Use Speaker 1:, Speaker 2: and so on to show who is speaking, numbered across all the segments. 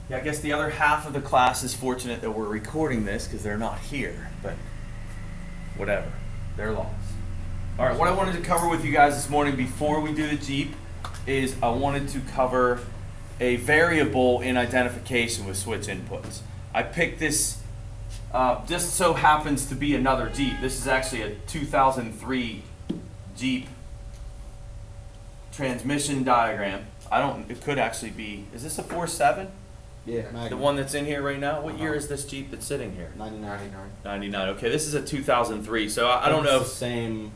Speaker 1: Yeah, I guess the other half of the class is fortunate that we're recording this because they're not here, but whatever. They're lost. All right, what I wanted to cover with you guys this morning before we do the Jeep is I wanted to cover a variable in identification with switch inputs. I picked this, just so happens to be another Jeep. This is actually a 2003 Jeep transmission diagram. It could actually be, is this a 4.7?
Speaker 2: Yeah,
Speaker 1: The one that's in here right now? What year is this Jeep that's sitting here?
Speaker 2: 99.
Speaker 1: 99. Okay, this is a 2003, so I don't know
Speaker 2: It's
Speaker 1: if
Speaker 2: the same.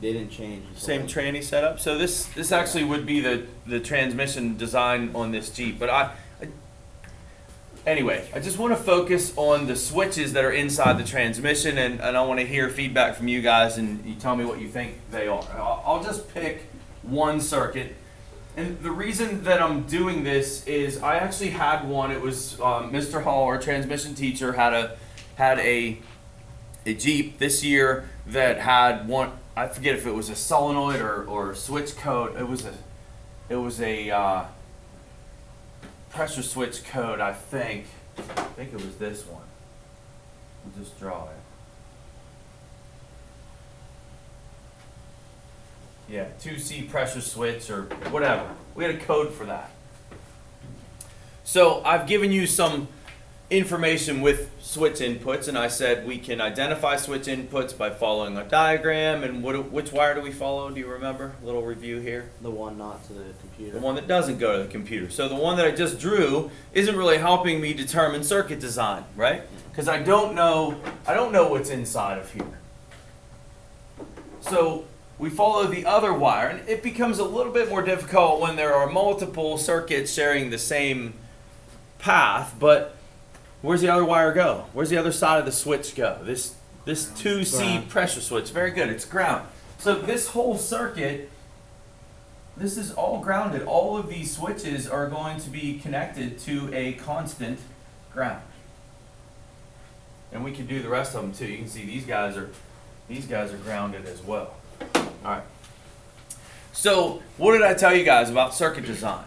Speaker 2: They didn't change.
Speaker 1: same tranny setup. So this actually would be the transmission design on this Jeep. But anyway, I just want to focus on the switches that are inside the transmission, and I want to hear feedback from you guys, and you tell me what you think they are. I'll just pick one circuit. And the reason that I'm doing this is I actually had one. It was Mr. Hall, our transmission teacher, had a Jeep this year that had one. I forget if it was a solenoid or switch code. It was a pressure switch code. I think it was this one. I'll just draw it. Yeah, 2C pressure switch or whatever. We had a code for that. So I've given you some information with switch inputs, and I said we can identify switch inputs by following a diagram. And which wire do we follow? Do you remember? A little review here.
Speaker 2: The one not to the computer.
Speaker 1: The one that doesn't go to the computer. So the one that I just drew isn't really helping me determine circuit design, right? Because I don't know what's inside of here. So we follow the other wire, and it becomes a little bit more difficult when there are multiple circuits sharing the same path, but where's the other wire go? Where's the other side of the switch go? This 2C
Speaker 2: ground.
Speaker 1: Pressure switch, very good, it's ground. So this whole circuit, this is all grounded. All of these switches are going to be connected to a constant ground. And we can do the rest of them too. You can see these guys are grounded as well. All right. So what did I tell you guys about circuit design?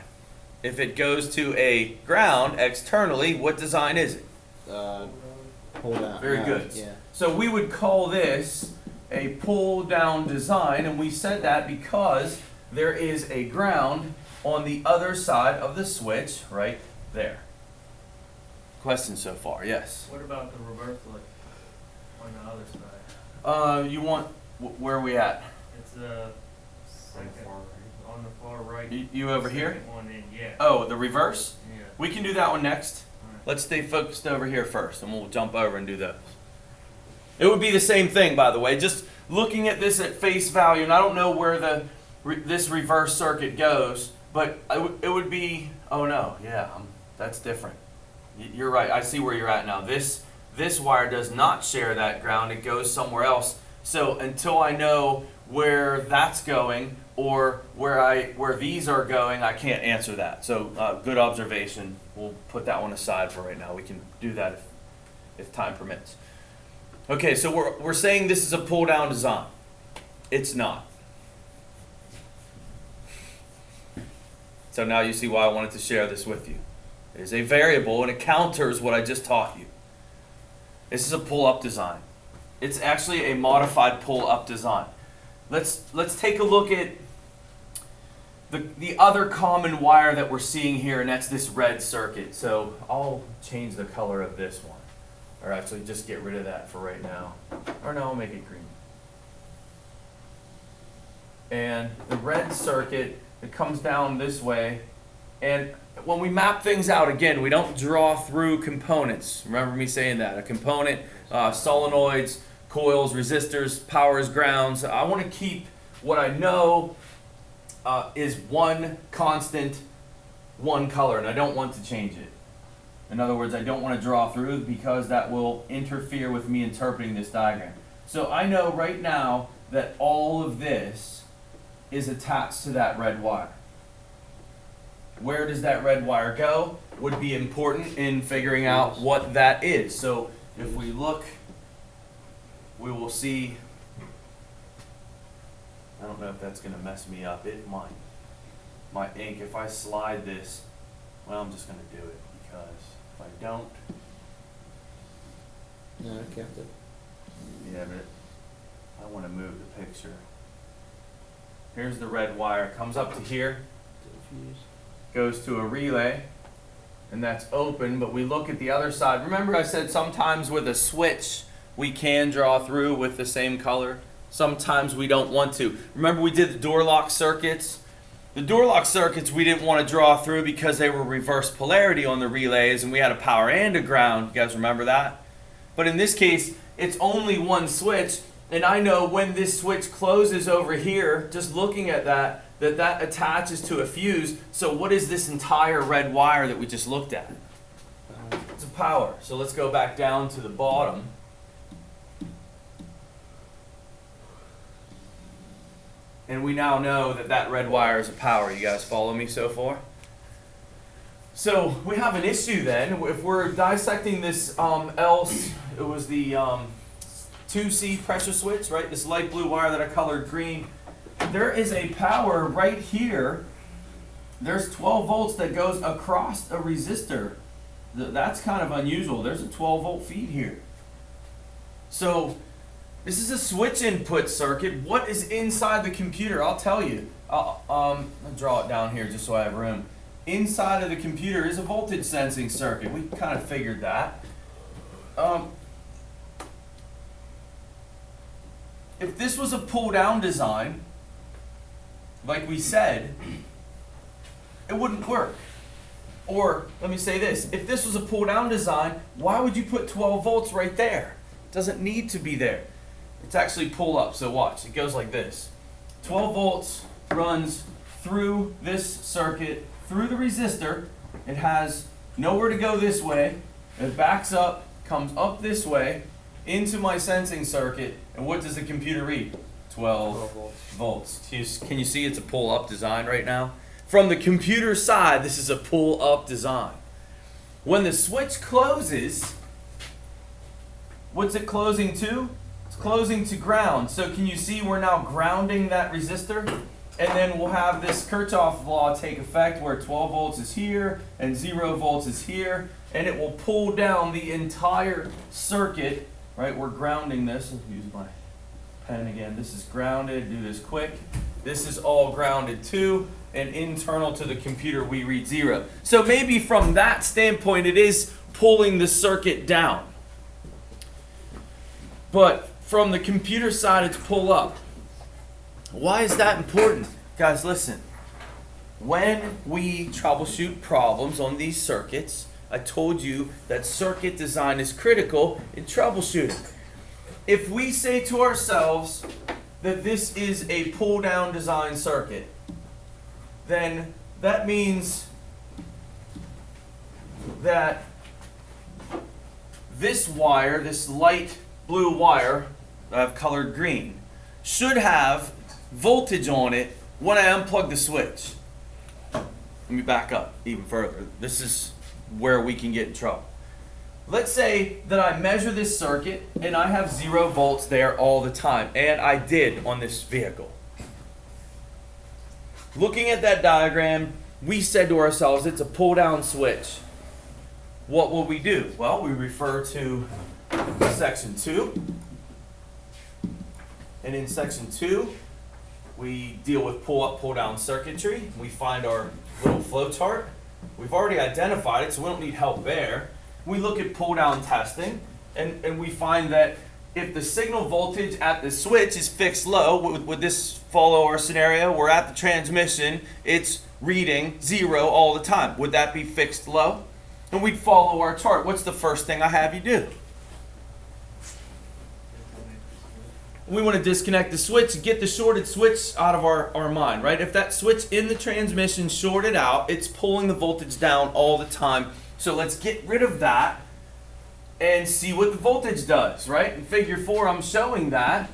Speaker 1: If it goes to a ground externally, what design is it?
Speaker 2: Pull down.
Speaker 1: Very good.
Speaker 2: Yeah.
Speaker 1: So we would call this a pull down design, and we said that because there is a ground on the other side of the switch right there. Questions so far? Yes.
Speaker 3: What about the reverse flip on the other side?
Speaker 1: You want, where are we at?
Speaker 3: It's second on the far right.
Speaker 1: You over here?
Speaker 3: Second one in, yeah.
Speaker 1: Oh, the reverse?
Speaker 3: Yeah.
Speaker 1: We can do that one next.
Speaker 3: Alright.
Speaker 1: Let's stay focused over here first, and we'll jump over and do those. It would be the same thing, by the way. Just looking at this at face value, and I don't know where this reverse circuit goes, but it would be. Oh no, yeah, that's different. You're right. I see where you're at now. This wire does not share that ground. It goes somewhere else. So until I know where that's going or where these are going, I can't answer that. So good observation. We'll put that one aside for right now. We can do that if time permits. Okay, so we're saying this is a pull down design. It's not. So now you see why I wanted to share this with you. It is a variable and it counters what I just taught you. This is a pull up design. It's actually a modified pull up design. Let's take a look at the other common wire that we're seeing here, and that's this red circuit. So I'll change the color of this one. Or actually just get rid of that for right now. Or no, I'll make it green. And the red circuit, it comes down this way. And when we map things out, again, we don't draw through components. Remember me saying that. A component, solenoids, coils, resistors, powers, grounds. I want to keep what I know is one constant, one color, and I don't want to change it. In other words, I don't want to draw through because that will interfere with me interpreting this diagram. So I know right now that all of this is attached to that red wire. Where does that red wire go would be important in figuring out what that is. So if we look, we will see, I don't know if that's going to mess me up. It might. My ink, if I slide this, well, I'm just going to do it because if I don't,
Speaker 2: No, I kept it.
Speaker 1: yeah, but I want to move the picture. Here's the red wire, comes up to here,
Speaker 2: To the fuse.
Speaker 1: goes to a relay, and that's open, but we look at the other side. Remember I said sometimes with a switch we can draw through with the same color? Sometimes we don't want to. Remember we did the door lock circuits? The door lock circuits we didn't want to draw through because they were reverse polarity on the relays and we had a power and a ground. You guys remember that? But in this case, it's only one switch, and I know when this switch closes over here, just looking at that, that attaches to a fuse. So what is this entire red wire that we just looked at? It's a power. So let's go back down to the bottom. And we now know that that red wire is a power. You guys follow me so far? So we have an issue then. If we're dissecting this it was the 2C pressure switch, right? This light blue wire that I colored green. There is a power right here. There's 12 volts that goes across a resistor. That's kind of unusual. There's a 12 volt feed here. So this is a switch input circuit. What is inside the computer? I'll tell you. I'll draw it down here just so I have room. Inside of the computer is a voltage sensing circuit. We kind of figured that. If this was a pull down design, like we said, it wouldn't work. Or let me say this, if this was a pull down design, why would you put 12 volts right there? It doesn't need to be there. It's actually pull up, so watch, it goes like this. 12 volts runs through this circuit, through the resistor. It has nowhere to go this way. It backs up, comes up this way, into my sensing circuit, and what does the computer read? 12 volts. Can you see it's a pull up design right now? From the computer side, this is a pull up design. When the switch closes, what's it closing to? It's closing to ground. So can you see we're now grounding that resistor? And then we'll have this Kirchhoff law take effect where 12 volts is here and 0 volts is here, and it will pull down the entire circuit, right? We're grounding this. I'll use my pen again. This is grounded. Do this quick. This is all grounded too, and internal to the computer we read 0. So maybe from that standpoint it is pulling the circuit down. But from the computer side it's pull up. Why is that important? Guys, listen. When we troubleshoot problems on these circuits, I told you that circuit design is critical in troubleshooting. If we say to ourselves that this is a pull-down design circuit, then that means that this wire, this light blue wire that I've colored green, should have voltage on it when I unplug the switch. Let me back up even further. This is where we can get in trouble. Let's say that I measure this circuit and I have 0 volts there all the time, and I did on this vehicle. Looking at that diagram, we said to ourselves it's a pull down switch. What will we do? Well, we refer to section 2. And in section 2, we deal with pull up, pull down circuitry. We find our little flow chart. We've already identified it, so we don't need help there. We look at pull down testing, and we find that if the signal voltage at the switch is fixed low, would this follow our scenario? We're at the transmission, it's reading 0 all the time. Would that be fixed low? And we'd follow our chart. What's the first thing I have you do? We want to disconnect the switch and get the shorted switch out of our mind, right? If that switch in the transmission shorted out, it's pulling the voltage down all the time. So let's get rid of that and see what the voltage does, right? In figure 4, I'm showing that,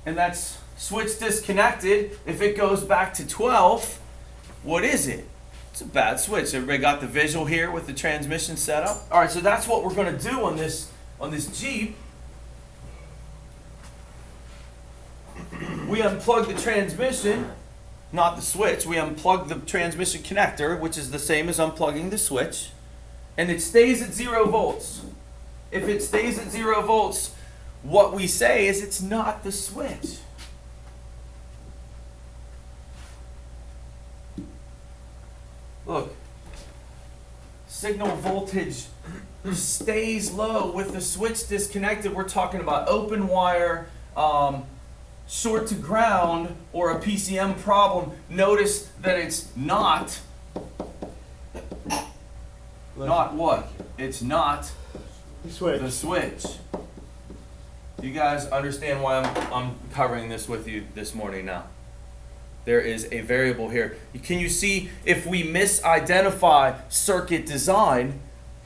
Speaker 1: and that's switch disconnected. If it goes back to 12, what is it? It's a bad switch. Everybody got the visual here with the transmission setup? All right, so that's what we're going to do on this Jeep. We unplug the transmission, not the switch. We unplug the transmission connector, which is the same as unplugging the switch. and it stays at 0 volts, if it stays at 0 volts, what we say is it's not the switch. Look, signal voltage stays low with the switch disconnected. We're talking about open wire, short to ground, or a PCM problem. Notice that it's not what? It's not
Speaker 2: Switch.
Speaker 1: the switch. You guys understand why I'm covering this with you this morning now? There is a variable here. Can you see if we misidentify circuit design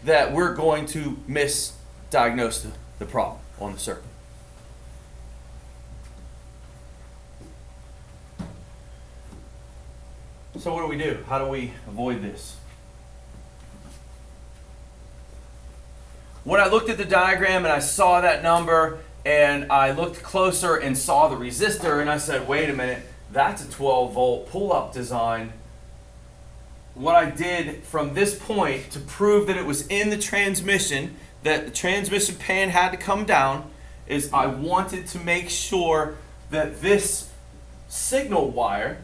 Speaker 1: that we're going to misdiagnose the problem on the circuit? So what do? How do we avoid this? When I looked at the diagram and I saw that number and I looked closer and saw the resistor and I said, wait a minute, that's a 12 volt pull-up design. What I did from this point to prove that it was in the transmission, that the transmission pan had to come down, is I wanted to make sure that this signal wire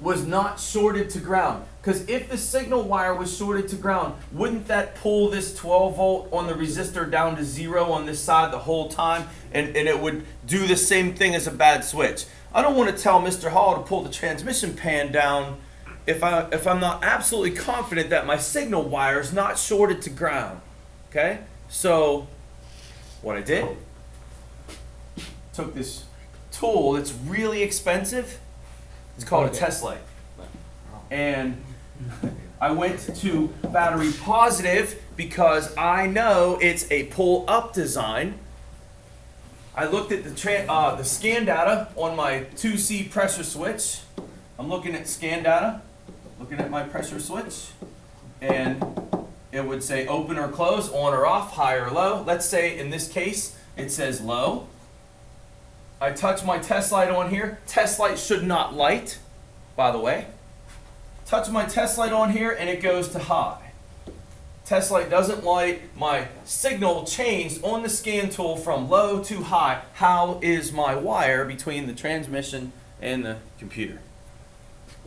Speaker 1: was not shorted to ground. Because if the signal wire was shorted to ground, wouldn't that pull this 12 volt on the resistor down to 0 on this side the whole time? And it would do the same thing as a bad switch. I don't want to tell Mr. Hall to pull the transmission pan down if I'm not absolutely confident that my signal wire is not shorted to ground. Okay? So what I did, took this tool that's really expensive. It's called a test light. And I went to battery positive because I know it's a pull-up design. I looked at the scan data on my 2C pressure switch. I'm looking at scan data, looking at my pressure switch, and it would say open or close, on or off, high or low. Let's say in this case it says low. I touch my test light on here. Test light should not light, by the way. Touch my test light on here and it goes to high. Test light doesn't light. My signal changed on the scan tool from low to high. How is my wire between the transmission and the computer?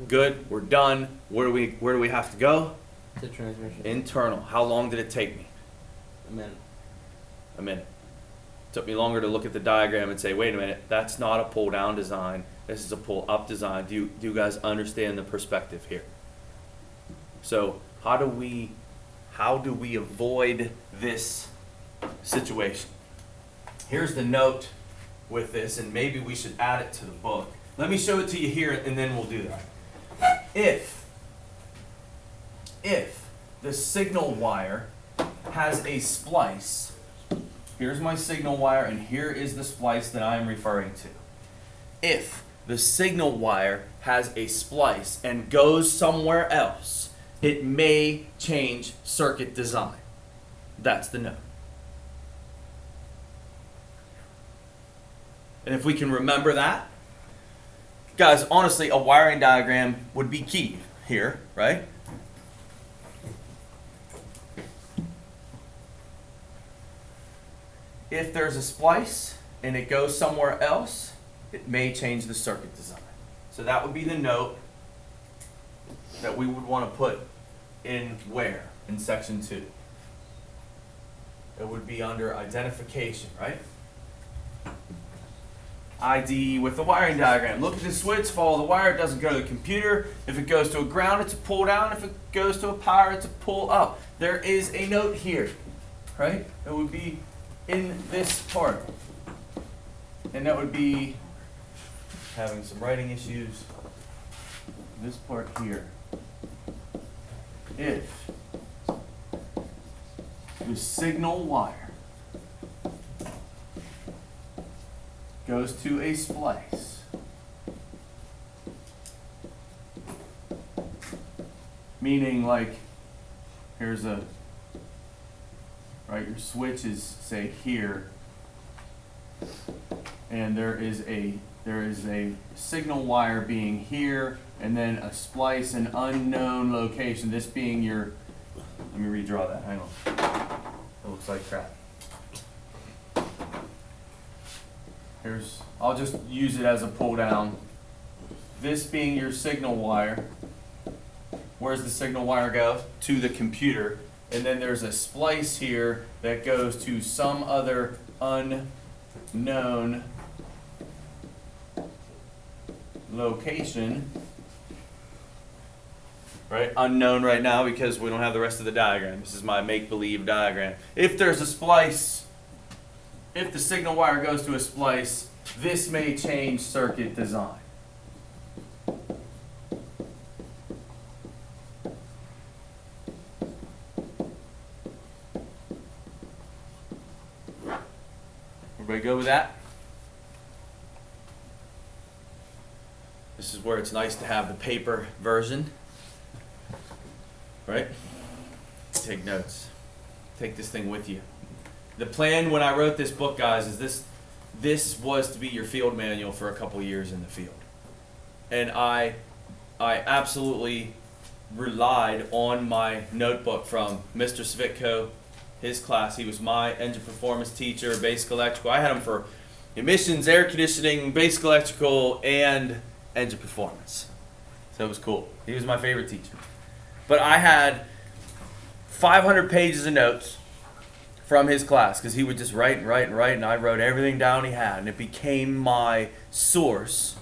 Speaker 1: Good, we're done. Where do we have to go?
Speaker 2: The transmission.
Speaker 1: Internal. How long did it take me?
Speaker 2: A minute.
Speaker 1: A minute. Took me longer to look at the diagram and say, wait a minute, that's not a pull down design. This is a pull up design. Do you guys understand the perspective here? So how do we avoid this situation? Here's the note with this, and maybe we should add it to the book. Let me show it to you here, and then we'll do that. If the signal wire has a splice, here's my signal wire, and here is the splice that I'm referring to. If the signal wire has a splice and goes somewhere else, it may change circuit design. That's the note. And if we can remember that, guys, honestly, a wiring diagram would be key here, right? If there's a splice and it goes somewhere else, it may change the circuit design. So that would be the note that we would want to put in where? In section 2. It would be under identification, right? ID with the wiring diagram. Look at the switch, follow the wire, it doesn't go to the computer. If it goes to a ground, it's a pull down. If it goes to a power, it's a pull up. There is a note here, right? It would be in this part. And that would be having some writing issues. This part here. If the signal wire goes to a splice, meaning like here's a, right, your switch is say here, and there is a signal wire being here, and then a splice, an unknown location, this being your Let me redraw that, hang on. It looks like crap. I'll just use it as a pull down. This being your signal wire. Where's the signal wire go? To the computer. And then there's a splice here that goes to some other unknown location. Right? Unknown right now because we don't have the rest of the diagram. This is my make-believe diagram. If there's a splice, if the signal wire goes to a splice, this may change circuit design. Everybody go with that? This is where it's nice to have the paper version. Right? Take notes. Take this thing with you. The plan when I wrote this book, guys, is this was to be your field manual for a couple years in the field. And I absolutely relied on my notebook from Mr. Svitko, his class. He was my engine performance teacher, basic electrical. I had him for emissions, air conditioning, basic electrical, and engine performance. So it was cool. He was my favorite teacher. But I had 500 pages of notes from his class because he would just write and write and write, and I wrote everything down he had, and it became my source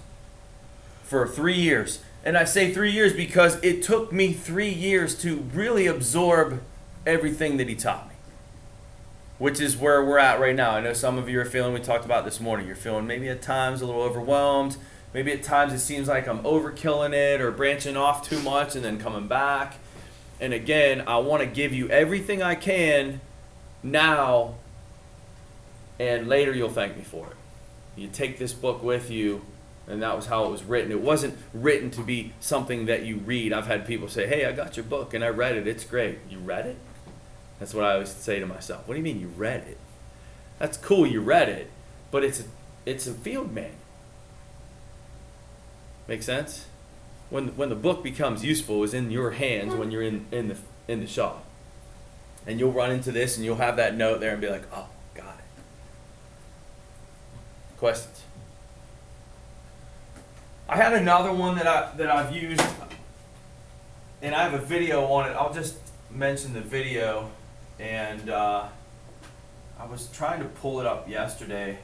Speaker 1: for 3 years. And I say 3 years because it took me 3 years to really absorb everything that he taught me, which is where we're at right now. I know some of you are feeling, we talked about this morning, you're feeling maybe at times a little overwhelmed. Maybe at times it seems like I'm overkilling it or branching off too much and then coming back. And again, I want to give you everything I can now, and later you'll thank me for it. You take this book with you, and that was how it was written. It wasn't written to be something that you read. I've had people say, hey, I got your book and I read it. It's great. You read it? That's what I always say to myself. What do you mean you read it? That's cool you read it, but it's a field manual. Make sense? When the book becomes useful is in your hands when you're in the shop. And you'll run into this and you'll have that note there and be like, oh, got it. Questions? I had another one that I've used, and I have a video on it. I'll just mention the video, and I was trying to pull it up yesterday.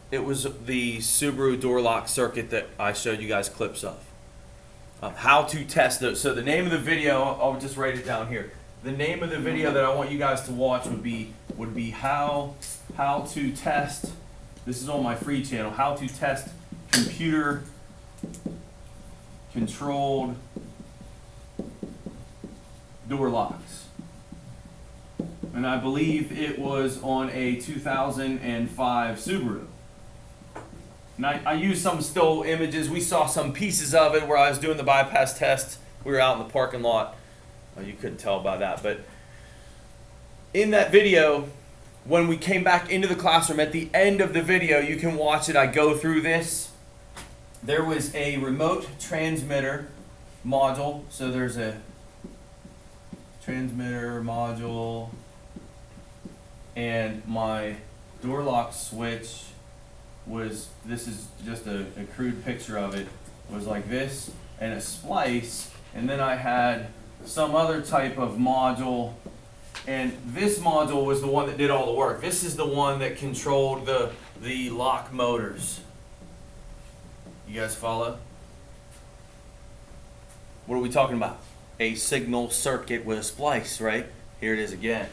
Speaker 1: It was the Subaru door lock circuit that I showed you guys clips of. How to test those. So the name of the video, I'll just write it down here. The name of the video that I want you guys to watch would be how to test. This is on my free channel. How to test computer controlled door locks. And I believe it was on a 2005 Subaru. And I used some still images. We saw some pieces of it where I was doing the bypass test. We were out in the parking lot. You couldn't tell by that. But in that video, when we came back into the classroom, at the end of the video, you can watch it. I go through this. There was a remote transmitter module. So there's a transmitter module. And my door lock switch was, this is just a crude picture of it, was like this, and a splice, and then I had some other type of module, and this module was the one that did all the work. This is the one that controlled the lock motors. You guys follow? What are we talking about? A signal circuit with a splice, right? Here it is again.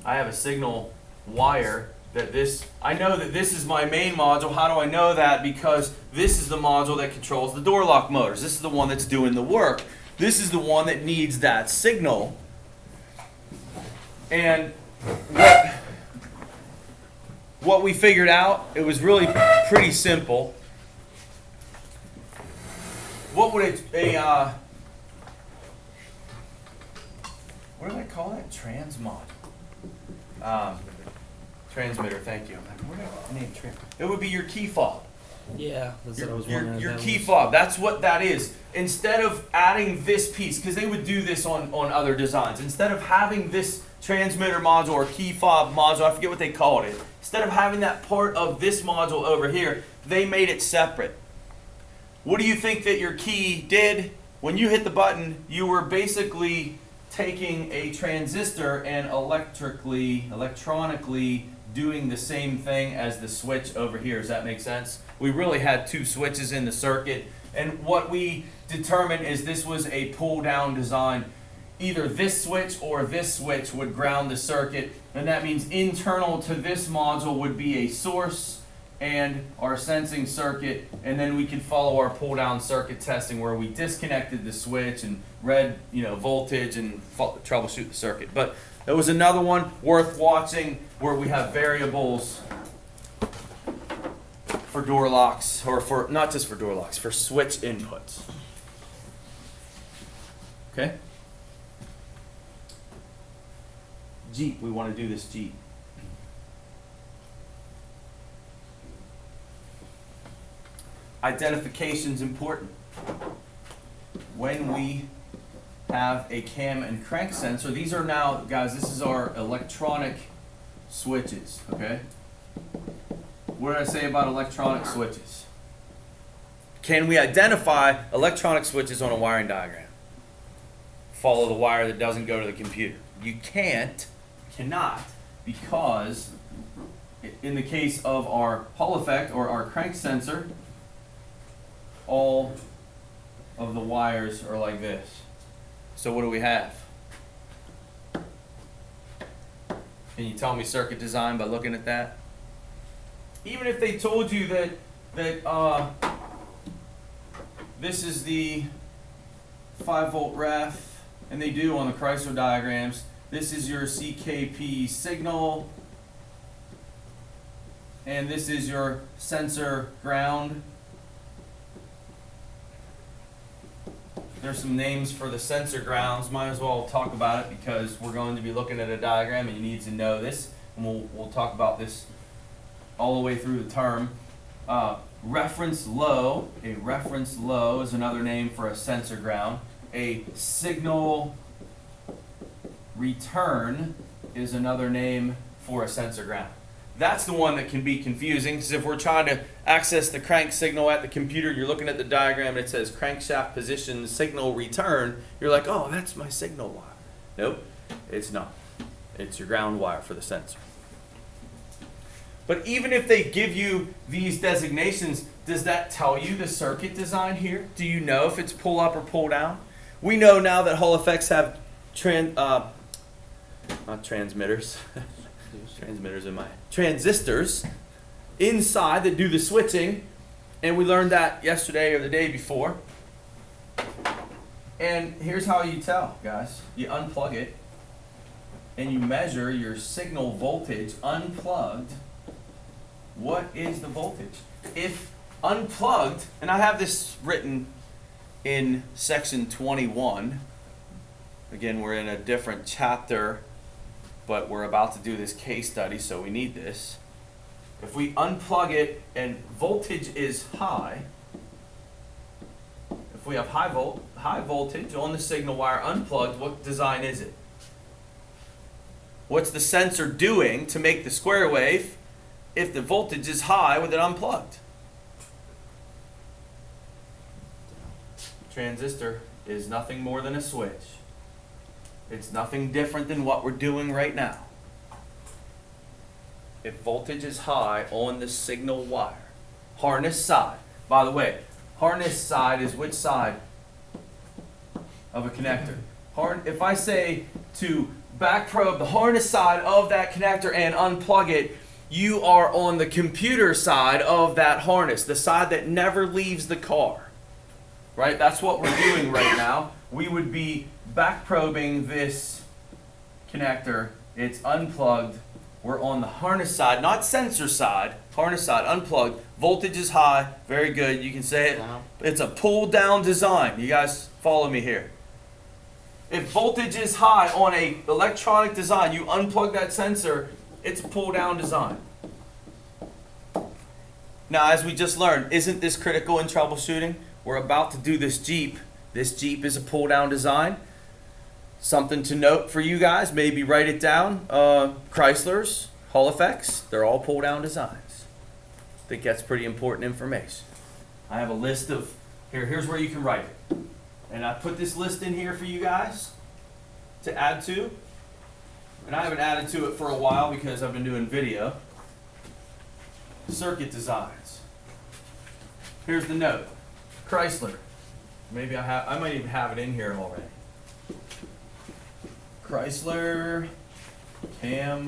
Speaker 1: I have a signal wire that I know that this is my main module. How do I know that? Because this is the module that controls the door lock motors. This is the one that's doing the work. This is the one that needs that signal. And what we figured out, it was really pretty simple. What would what do I call that? Transmod. Transmitter, thank you. What do I name it would be your key fob.
Speaker 2: Yeah, that's what I was
Speaker 1: Your
Speaker 2: wondering.
Speaker 1: your
Speaker 2: if that
Speaker 1: key
Speaker 2: was-
Speaker 1: fob, that's what that is. Instead of adding this piece, because they would do this on other designs, instead of having this transmitter module or key fob module, I forget what they called it, instead of having that part of this module over here, they made it separate. What do you think that your key did? When you hit the button, you were basically taking a transistor and electronically doing the same thing as the switch over here. Does that make sense? We really had two switches in the circuit, and what we determined is this was a pull down design. Either this switch or this switch would ground the circuit, and that means internal to this module would be a source and our sensing circuit, and then we could follow our pull down circuit testing where we disconnected the switch and read voltage and troubleshoot the circuit. But there was another one worth watching where we have variables for door locks, or for not just for door locks, for switch inputs. Okay? Jeep, we want to do this Jeep. Identification's important. When we have a cam and crank sensor, these are now, guys, this is our electronic switches, okay? What did I say about electronic switches? Can we identify electronic switches on a wiring diagram? Follow the wire that doesn't go to the computer. You cannot, because in the case of our Hall effect or our crank sensor, all of the wires are like this. So what do we have? Can you tell me circuit design by looking at that? Even if they told you that this is the 5-volt ref, and they do on the Chrysler diagrams, this is your CKP signal, and this is your sensor ground. There's some names for the sensor grounds. Might as well talk about it because we're going to be looking at a diagram and you need to know this. And we'll talk about this all the way through the term. Reference low. A reference low is another name for a sensor ground. A signal return is another name for a sensor ground. That's the one that can be confusing, because if we're trying to access the crank signal at the computer, you're looking at the diagram and it says crankshaft position signal return, you're like, oh, that's my signal wire. Nope, it's not. It's your ground wire for the sensor. But even if they give you these designations, does that tell you the circuit design here? Do you know if it's pull up or pull down? We know now that Hall effects have not transmitters. Transmitters in my transistors inside that do the switching, and we learned that yesterday or the day before. And here's how you tell, guys. You unplug it and you measure your signal voltage unplugged. What is the voltage? If unplugged, and I have this written in section 21. Again, we're in a different chapter, but we're about to do this case study, so we need this. If we unplug it and voltage is high, if we have high voltage on the signal wire unplugged, what design is it? What's the sensor doing to make the square wave if the voltage is high with it unplugged? Transistor is nothing more than a switch. It's nothing different than what we're doing right now. If voltage is high on the signal wire, harness side, by the way, harness side is which side of a connector? If I say to back probe the harness side of that connector and unplug it, you are on the computer side of that harness, the side that never leaves the car. Right? That's what we're doing right now. We would be back probing this connector. It's unplugged. We're on the harness side, not sensor side. Harness side, unplugged. Voltage is high. Very good. You can say it. It's a pull down design. You guys follow me here. If voltage is high on a electronic design, you unplug that sensor, it's a pull down design. Now, as we just learned, isn't this critical in troubleshooting? We're about to do this Jeep. This Jeep is a pull-down design. Something to note for you guys, maybe write it down. Chrysler's, Hall effects, they're all pull-down designs. I think that's pretty important information. I have a list of, here's where you can write it. And I put this list in here for you guys to add to. And I haven't added to it for a while because I've been doing video. Circuit designs. Here's the note. Chrysler. Maybe I might even have it in here already. Chrysler cam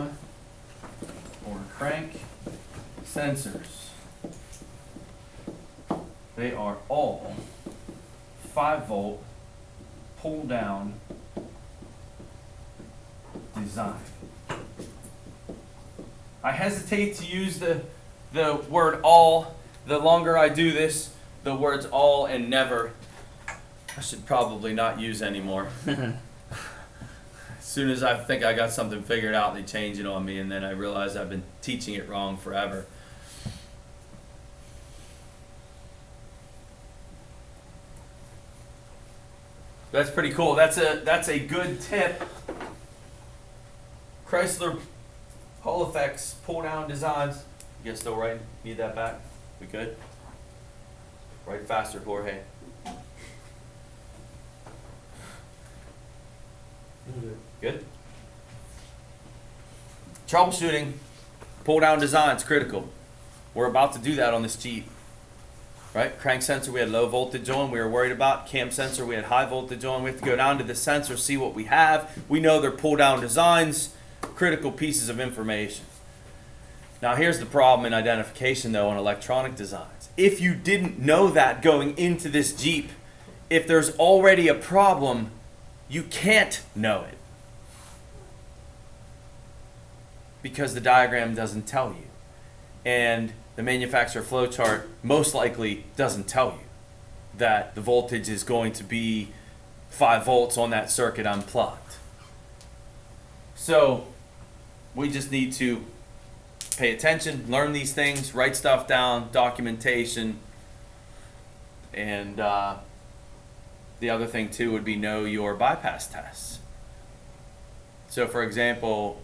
Speaker 1: or crank sensors. They are all 5-volt pull down design. I hesitate to use the word all. The longer I do this, the words all and never I should probably not use anymore. As soon as I think I got something figured out, they change it on me, and then I realize I've been teaching it wrong forever. That's pretty cool. That's a good tip. Chrysler Hall effects, pull down designs. You guys still writing? Need that back? We good? Write faster, Jorge. Good? Troubleshooting, pull down designs, critical. We're about to do that on this Jeep. Right? Crank sensor we had low voltage on, we were worried about. Cam sensor we had high voltage on. We have to go down to the sensor, see what we have. We know they're pull down designs, critical pieces of information. Now here's the problem in identification though on electronic designs. If you didn't know that going into this Jeep, if there's already a problem, you can't know it. Because the diagram doesn't tell you. And the manufacturer flowchart most likely doesn't tell you that the voltage is going to be 5 volts on that circuit unplugged. So we just need to pay attention, learn these things, write stuff down, documentation, and the other thing too would be know your bypass tests. So for example,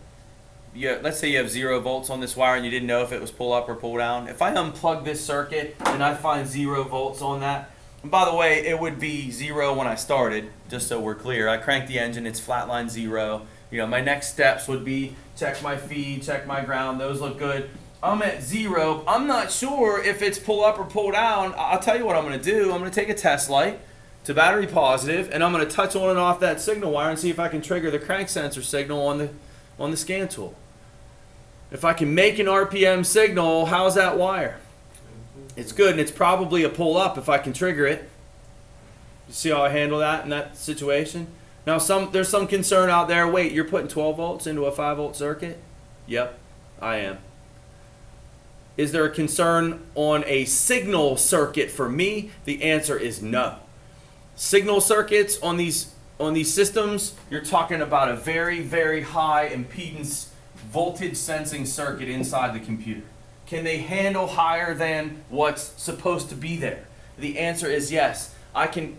Speaker 1: let's say you have 0 volts on this wire and you didn't know if it was pull up or pull down. If I unplug this circuit and I find 0 volts on that, and by the way, it would be 0 when I started, just so we're clear. I cranked the engine, it's flatline 0. You know, my next steps would be check my feed, check my ground, those look good. I'm at 0, I'm not sure if it's pull up or pull down. I'll tell you what I'm gonna do. I'm gonna take a test light to battery positive and I'm gonna touch on and off that signal wire and see if I can trigger the crank sensor signal on the scan tool. If I can make an RPM signal, how's that wire? It's good, and it's probably a pull up if I can trigger it. You see how I handle that in that situation? Now there's some concern out there, wait, you're putting 12 volts into a 5 volt circuit? Yep, I am. Is there a concern on a signal circuit for me? The answer is no. Signal circuits on these systems, you're talking about a very, very high impedance voltage sensing circuit inside the computer. Can they handle higher than what's supposed to be there? The answer is yes. I can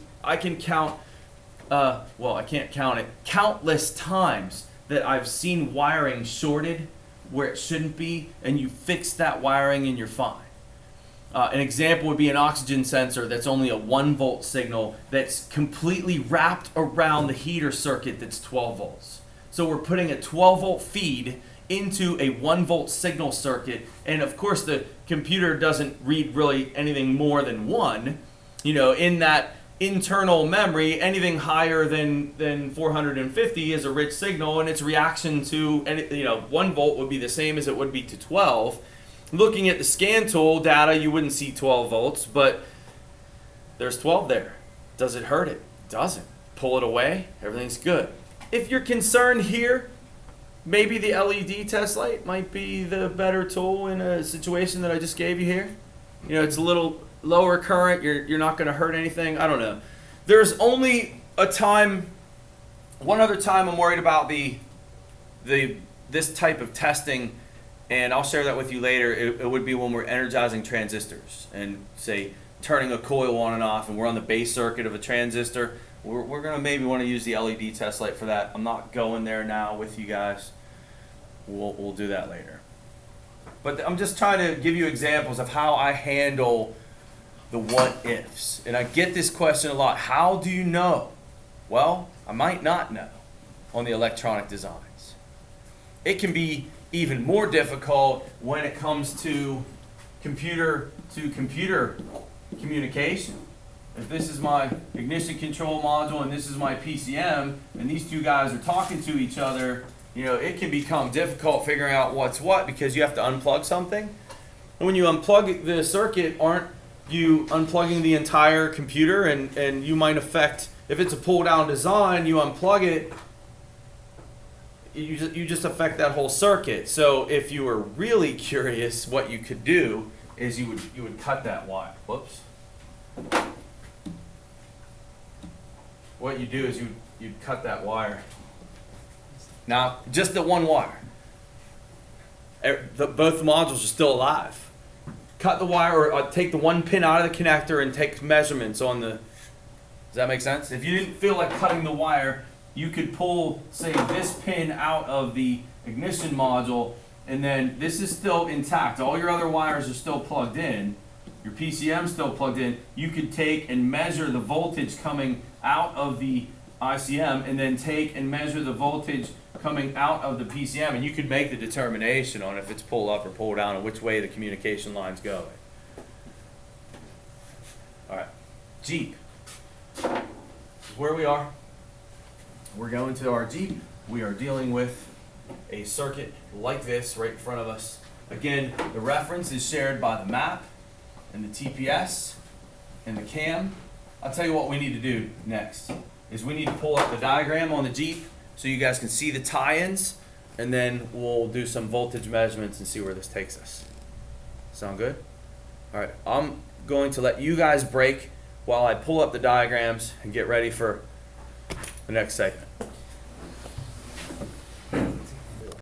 Speaker 1: count, well, I can't count it, countless times that I've seen wiring shorted where it shouldn't be, and you fix that wiring and you're fine. An example would be an oxygen sensor that's only a 1 volt signal that's completely wrapped around the heater circuit that's 12 volts. So we're putting a 12 volt feed into a 1 volt signal circuit, and of course the computer doesn't read really anything more than 1. You know, in that internal memory, anything higher than 450 is a rich signal, and its reaction to 1 volt would be the same as it would be to 12. Looking at the scan tool data, you wouldn't see 12 volts, but there's 12 there. Does it hurt it? It doesn't. Pull it away, everything's good. If you're concerned here, maybe the LED test light might be the better tool in a situation that I just gave you here. You know, it's a little lower current, you're not going to hurt anything. I don't know. There's only one other time I'm worried about this type of testing And I'll share that with you later. It would be when we're energizing transistors and say turning a coil on and off, and we're on the base circuit of a transistor. We're gonna maybe want to use the LED test light for that. I'm not going there now with you guys. We'll do that later. But I'm just trying to give you examples of how I handle the what ifs. And I get this question a lot. How do you know? Well, I might not know on the electronic designs. It can be even more difficult when it comes to computer communication. If this is my ignition control module and this is my PCM, and these two guys are talking to each other, you know, it can become difficult figuring out what's what because you have to unplug something. And when you unplug the circuit, aren't you unplugging the entire computer? And you might affect, if it's a pull down design, you unplug it, you just affect that whole circuit. So if you were really curious, what you could do is you would cut that wire. Whoops. What you do is you'd cut that wire. Now, just the one wire. Both modules are still alive. Cut the wire, or take the one pin out of the connector and take measurements on the. Does that make sense? If you didn't feel like cutting the wire, you could pull, say, this pin out of the ignition module, and then this is still intact. All your other wires are still plugged in. Your PCM still plugged in. You could take and measure the voltage coming out of the ICM, and then take and measure the voltage coming out of the PCM, and you could make the determination on if it's pull up or pull down and which way the communication line's going. All right, Jeep. This is where we are. We're going to our Jeep. We are dealing with a circuit like this right in front of us. Again, the reference is shared by the map and the TPS and the cam. I'll tell you what we need to do next is we need to pull up the diagram on the Jeep so you guys can see the tie-ins, and then we'll do some voltage measurements and see where this takes us. Sound good? All right, I'm going to let you guys break while I pull up the diagrams and get ready for the next segment.